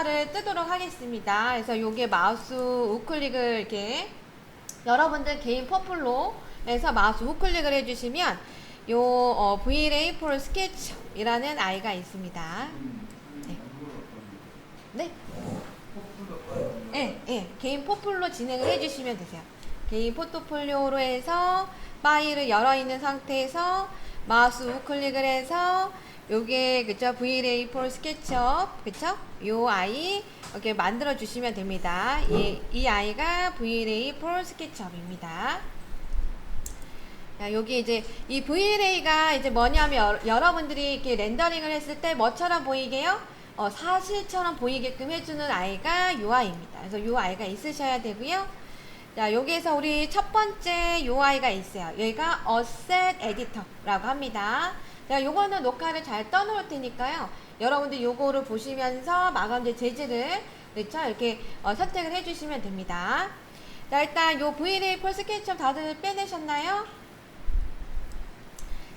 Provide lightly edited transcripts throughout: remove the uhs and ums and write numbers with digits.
녹화를 뜨도록 하겠습니다. 그래서 요게 마우스 우클릭을 이렇게 여러분들 개인 퍼플로에서 마우스 우클릭을 해주시면 요 VLA for 스케치이라는 아이가 있습니다. 네. 네. 네, 네. 개인 포플로 진행을 해주시면 되세요. 개인 포트폴리오로 해서 파일을 열어있는 상태에서 마우스 우클릭을 해서 요게 그쵸 VLA for SketchUp 그쵸 요 아이 이렇게 만들어 주시면 됩니다. 이 아이가 VLA for SketchUp입니다. 자, 여기 이제 이 VLA가 이제 뭐냐면 여러분들이 이렇게 렌더링을 했을 때 뭐처럼 보이게요? 사실처럼 보이게끔 해주는 아이가 요 아이입니다. 그래서 요 아이가 있으셔야 되고요. 자, 여기에서 우리 첫 번째 요 아이가 있어요. 여기가 Asset Editor라고 합니다. 제가 요거는 녹화를 잘 떠놓을 테니까요. 여러분들 요거를 보시면서 마감재 재질을 그렇죠? 이렇게 선택을 해주시면 됩니다. 자, 일단 요 VLA for SketchUp 다들 빼내셨나요?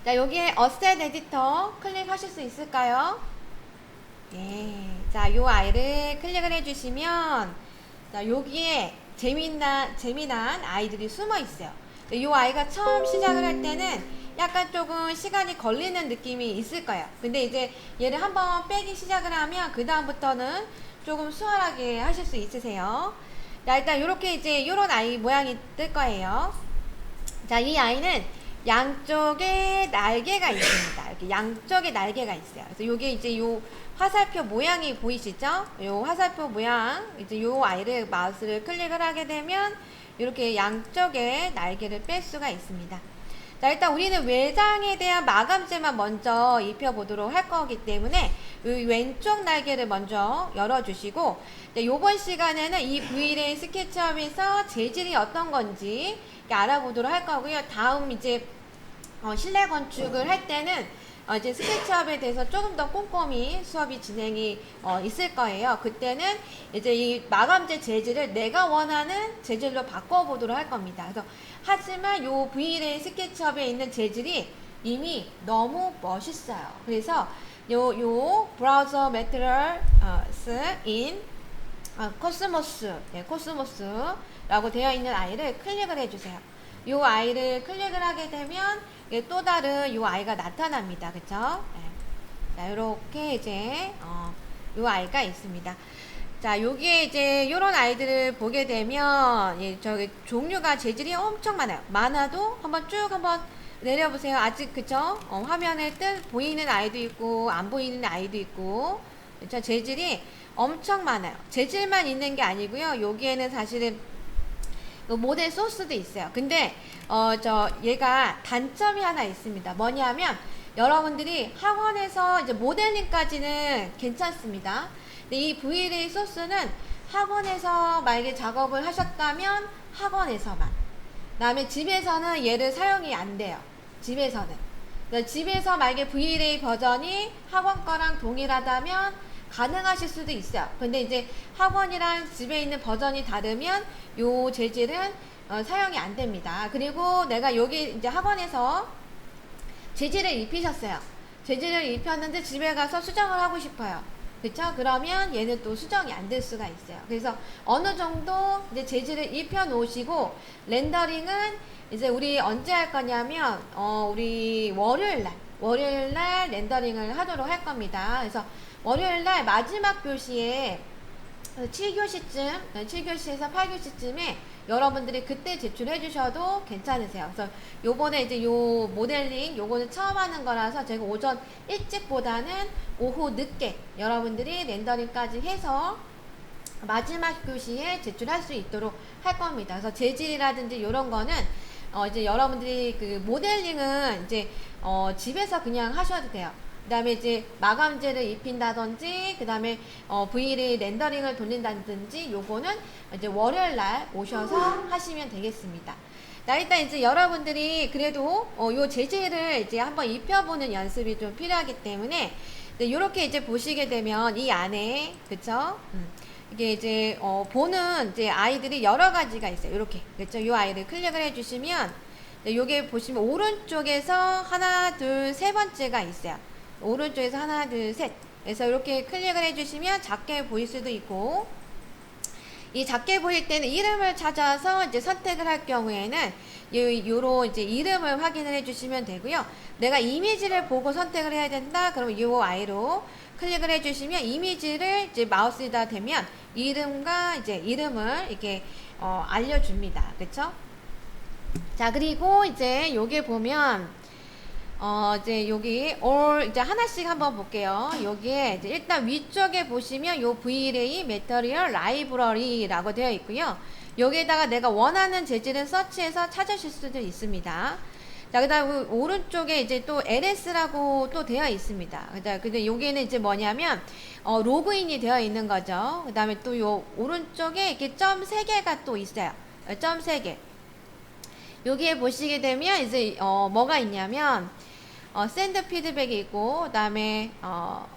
자, 여기에 Asset Editor 클릭하실 수 있을까요? 예. 자, 요 아이를 클릭을 해주시면 자, 여기에 재미난 아이들이 숨어 있어요. 요 아이가 처음 시작을 할 때는 약간 조금 시간이 걸리는 느낌이 있을 거예요. 근데 이제 얘를 한번 빼기 시작을 하면 그 다음부터는 조금 수월하게 하실 수 있으세요. 자, 일단 요렇게 이제 요런 아이 모양이 뜰 거예요. 자, 이 아이는 양쪽에 날개가 있습니다. 이렇게 양쪽에 날개가 있어요. 그래서 요게 이제 요 화살표 모양이 보이시죠? 요 화살표 모양, 이제 요 아이를 마우스를 클릭을 하게 되면 이렇게 양쪽에 날개를 뺄 수가 있습니다. 자, 일단 우리는 외장에 대한 마감재만 먼저 입혀보도록 할 거기 때문에 이 왼쪽 날개를 먼저 열어주시고 요번 시간에는 이 VLA 스케치업에서 재질이 어떤 건지 알아보도록 할 거고요. 다음 이제 실내 건축을 할 때는 이제 스케치업에 대해서 조금 더 꼼꼼히 수업이 진행이 있을 거예요. 그때는 이제 이 마감재 재질을 내가 원하는 재질로 바꿔보도록 할 겁니다. 그래서 하지만 요 VLA 스케치업에 있는 재질이 이미 너무 멋있어요. 그래서 요 브라우저 매트리얼스 인 코스모스라고 되어 있는 아이를 클릭을 해주세요. 요 아이를 클릭을 하게 되면 또 다른 요 아이가 나타납니다. 그쵸? 네. 자, 요렇게 이제 요 아이가 있습니다. 자, 여기에 이제 요런 아이들을 보게 되면 저기 종류가 재질이 엄청 많아요. 많아도 한번 쭉 한번 내려보세요. 아직 그쵸? 화면에 보이는 아이도 있고 안 보이는 아이도 있고 그쵸? 재질이 엄청 많아요. 재질만 있는 게 아니고요. 여기에는 사실은 모델 소스도 있어요. 근데 얘가 단점이 하나 있습니다. 뭐냐면 여러분들이 학원에서 이제 모델링까지는 괜찮습니다. 근데 이 VLA 소스는 학원에서 만약에 작업을 하셨다면 학원에서만. 그다음에 집에서는 얘를 사용이 안 돼요. 집에서는. 그러니까 집에서 만약에 VLA 버전이 학원 거랑 동일하다면 가능하실 수도 있어요. 근데 이제 학원이랑 집에 있는 버전이 다르면 요 재질은 사용이 안 됩니다. 그리고 내가 여기 이제 학원에서 재질을 입히셨어요. 재질을 입혔는데 집에 가서 수정을 하고 싶어요. 그쵸? 그러면 얘는 또 수정이 안 될 수가 있어요. 그래서 어느 정도 이제 재질을 입혀 놓으시고 렌더링은 이제 우리 언제 할 거냐면 우리 월요일날 렌더링을 하도록 할 겁니다. 그래서 월요일날 마지막 교시에 7교시에서 8교시쯤에 여러분들이 그때 제출해 주셔도 괜찮으세요. 그래서 요번에 이제 요 모델링 요거는 처음 하는 거라서 제가 오전 일찍보다는 오후 늦게 여러분들이 렌더링까지 해서 마지막 교시에 제출할 수 있도록 할 겁니다. 그래서 재질이라든지 요런 거는 이제 여러분들이 그 모델링은 이제 집에서 그냥 하셔도 돼요. 그 다음에 이제 마감재를 입힌다든지 그 다음에 VLA 렌더링을 돌린다든지 요거는 이제 월요일날 오셔서 하시면 되겠습니다. 자, 일단 이제 여러분들이 그래도 요 재질을 이제 한번 입혀보는 연습이 좀 필요하기 때문에 요렇게 이제 보시게 되면 이 안에 그쵸? 이게 이제 보는 이제 아이들이 여러 가지가 있어요. 이렇게 그렇죠? 이 아이를 클릭을 해주시면 요게 보시면 오른쪽에서 하나, 둘, 세 번째가 있어요. 오른쪽에서 하나, 둘, 셋. 그래서 이렇게 클릭을 해주시면 작게 보일 수도 있고, 이 작게 보일 때는 이름을 찾아서 이제 선택을 할 경우에는 요런 이제 이름을 확인을 해주시면 되고요. 내가 이미지를 보고 선택을 해야 된다. 그러면 요 아이로 클릭을 해주시면 이미지를 이제 마우스에다 대면 이름과 이제 이름을 이렇게 알려줍니다. 그쵸? 자, 그리고 이제 여기 보면 이제 여기 이제 하나씩 한번 볼게요. 여기에 이제 일단 위쪽에 보시면 요 VLA Material Library라고 되어 있고요. 여기에다가 내가 원하는 재질을 서치해서 찾으실 수도 있습니다. 자, 그 다음 오른쪽에 이제 또 LS라고 또 되어 있습니다. 근데 여기는 이제 뭐냐면 로그인이 되어 있는 거죠. 그 다음에 또 요 오른쪽에 이렇게 점 3개가 또 있어요. 점 3개. 여기에 보시게 되면 이제 뭐가 있냐면 샌드 피드백이 있고, 그 다음에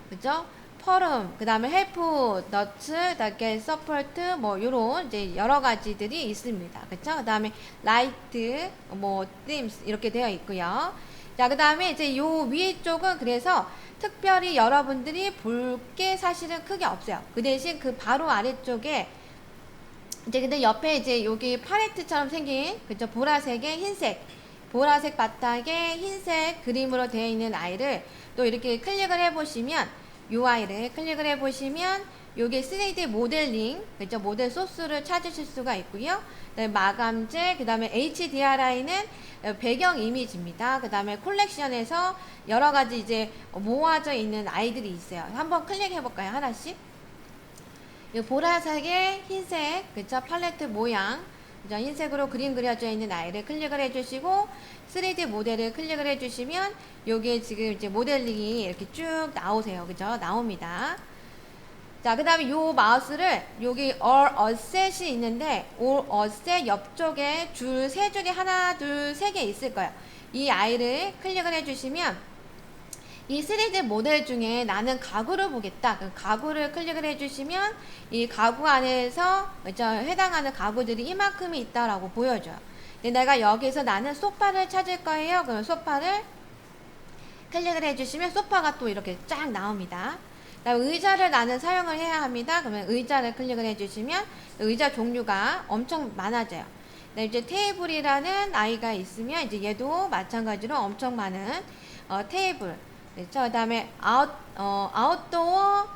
그죠? 퍼름, 그 다음에 헬프, 너츠, 그다음에 서포트, 뭐 요런 이제 여러 가지들이 있습니다. 그쵸? 그 다음에 라이트, 뭐 팀스 이렇게 되어 있고요. 자, 그 다음에 이제 요 위에 쪽은 그래서 특별히 여러분들이 볼 게 사실은 크게 없어요. 그 대신 그 바로 아래쪽에 이제 근데 옆에 이제 여기 팔레트처럼 생긴, 그죠? 보라색에 흰색, 보라색 바닥에 흰색 그림으로 되어 있는 아이를 또 이렇게 클릭을 해보시면, 요 아이를 클릭을 해보시면 요게 3D 모델링, 그죠? 모델 소스를 찾으실 수가 있고요. 그다음에 마감재, 그 다음에 HDRI는 배경 이미지입니다. 그 다음에 콜렉션에서 여러 가지 이제 모아져 있는 아이들이 있어요. 한번 클릭해볼까요? 하나씩. 이 보라색에 흰색, 그쵸? 팔레트 모양, 그죠? 흰색으로 그림 그려져 있는 아이를 클릭을 해주시고 3D 모델을 클릭을 해주시면 요게 지금 이제 모델링이 이렇게 쭉 나오세요. 그죠? 나옵니다. 자, 그 다음에 요 마우스를 여기 All Asset이 있는데 All Asset 옆쪽에 줄 3줄이 하나, 둘, 3개 있을 거예요. 이 아이를 클릭을 해주시면 이 3D 모델 중에 나는 가구를 보겠다. 그 가구를 클릭을 해주시면 이 가구 안에서 해당하는 가구들이 이만큼이 있다라고 보여줘요. 근데 내가 여기서 나는 소파를 찾을 거예요. 그럼 소파를 클릭을 해주시면 소파가 또 이렇게 쫙 나옵니다. 그다음에 의자를 나는 사용을 해야 합니다. 그러면 의자를 클릭을 해주시면 의자 종류가 엄청 많아져요. 이제 테이블이라는 아이가 있으면 이제 얘도 마찬가지로 엄청 많은 테이블. 그렇죠. 그 다음에 아웃도어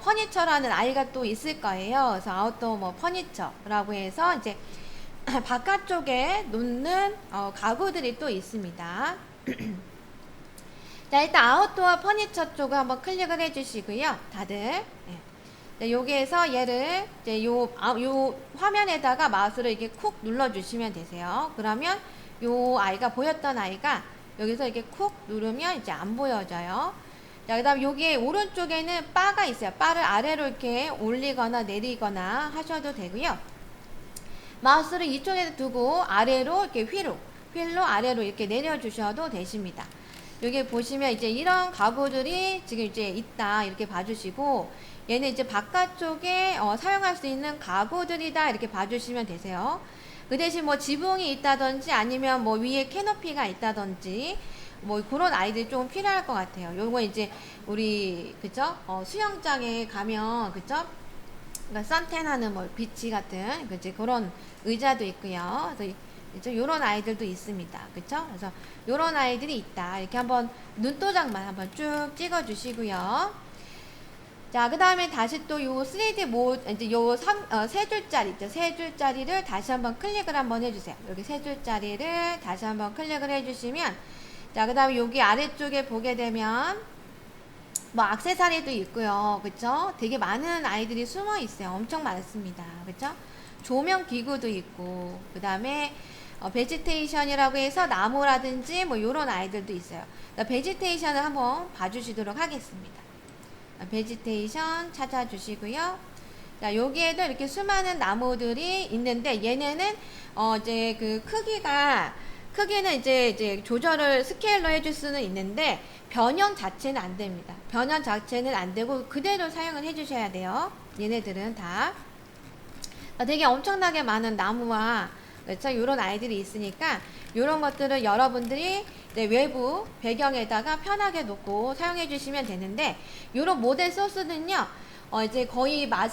퍼니처라는 아이가 또 있을 거예요. 그래서 아웃도어 뭐 퍼니처라고 해서 이제 바깥쪽에 놓는 가구들이 또 있습니다. 자, 일단 아웃도어 퍼니처 쪽을 한번 클릭을 해주시고요. 다들. 네, 여기에서 얘를 이제 요 화면에다가 마우스를 이렇게 쿡 눌러주시면 되세요. 그러면 요 아이가 보였던 아이가 여기서 이렇게 쿡 누르면 이제 안 보여져요. 자, 그 다음 여기에 오른쪽에는 바가 있어요. 바를 아래로 이렇게 올리거나 내리거나 하셔도 되고요. 마우스를 이쪽에 두고 아래로 이렇게 휠로 아래로 이렇게 내려주셔도 되십니다. 여기 보시면 이제 이런 가구들이 지금 이제 있다 이렇게 봐주시고, 얘는 이제 바깥쪽에 사용할 수 있는 가구들이다 이렇게 봐주시면 되세요. 그 대신 뭐 지붕이 있다든지 아니면 뭐 위에 캐노피가 있다든지 뭐 그런 아이들이 좀 필요할 것 같아요. 요거 이제 우리 그죠? 수영장에 가면 그죠? 그러니까 선탠하는 뭐 비치 같은 그지 그런 의자도 있고요. 그래서 이제 요런 아이들도 있습니다. 그쵸? 그래서 요런 아이들이 있다. 이렇게 한번 눈도장만 한번 쭉 찍어 주시고요. 자, 그 다음에 다시 또 요 3D 이제 요 세 줄짜리 있죠? 세 줄짜리를 다시 한번 클릭을 한번 해주세요. 여기 세 줄짜리를 다시 한번 클릭을 해주시면, 자, 그 다음에 여기 아래쪽에 보게 되면, 뭐, 액세서리도 있고요. 그쵸? 되게 많은 아이들이 숨어 있어요. 엄청 많습니다. 그쵸? 조명 기구도 있고, 그 다음에, 베지테이션이라고 해서 나무라든지 뭐, 요런 아이들도 있어요. 베지테이션을 한번 봐주시도록 하겠습니다. 베지테이션 찾아주시고요. 자, 여기에도 이렇게 수많은 나무들이 있는데 얘네는 이제 그 크기는 이제 조절을 스케일로 해줄 수는 있는데 변형 자체는 안 됩니다. 변형 자체는 안 되고 그대로 사용을 해주셔야 돼요. 얘네들은 다 되게 엄청나게 많은 나무와 그렇죠? 이런 아이들이 있으니까 이런 것들을 여러분들이 네, 외부 배경에다가 편하게 놓고 사용해 주시면 되는데, 요런 모델 소스는요, 이제 거의 마스